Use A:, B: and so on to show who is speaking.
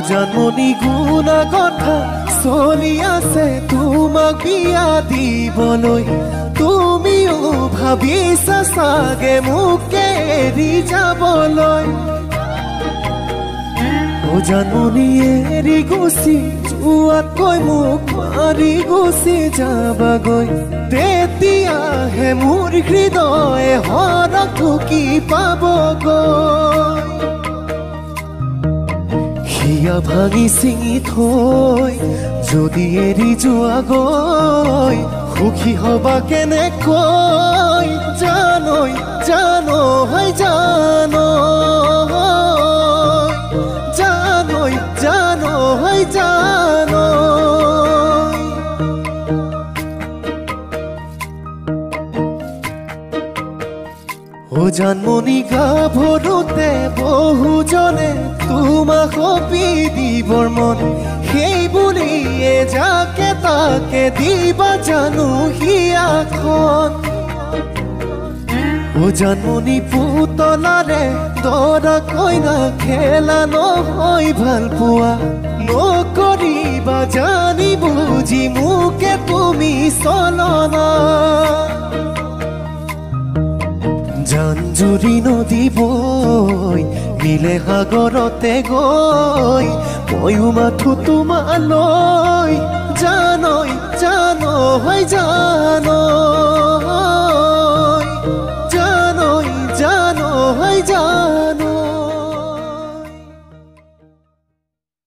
A: জানমণি গুণা কথা চলি আছে তোমাক বিয়া দিবলৈ তুমিও ভাবিছা চাগে মোকে এৰি যাবলৈ জানমণি এৰি গুচি যোৱাতকৈ মোক মাৰি গুচি যাবাগৈ তেতিয়াহে মোৰ হৃদয়ে হৰক ঢুকি পাবগৈ হিয়া ভাঙি ছিঙি থৈ যদি এৰি যোৱা গৈ সুখী হবা কেনেকৈ জানৈ জানৈ জানৈ জানৈ জানমণি গাভৰুতে বহুজনে তোমাক সপি দিবৰ মন সেই বুলিয়ে যাকে তাকে দিবা জানো হিয়াখন জানমণি পুতলাৰে দৰা কইনা খেলা নহয় ভাল পোৱা নকৰিবা জানি বুজি মোকে তুমি চলনা জানজুৰি নদী বৈ মিলে সাগৰতে গৈ ময়ো মাথো তোমালৈ জানৈ জানৈ জানৈ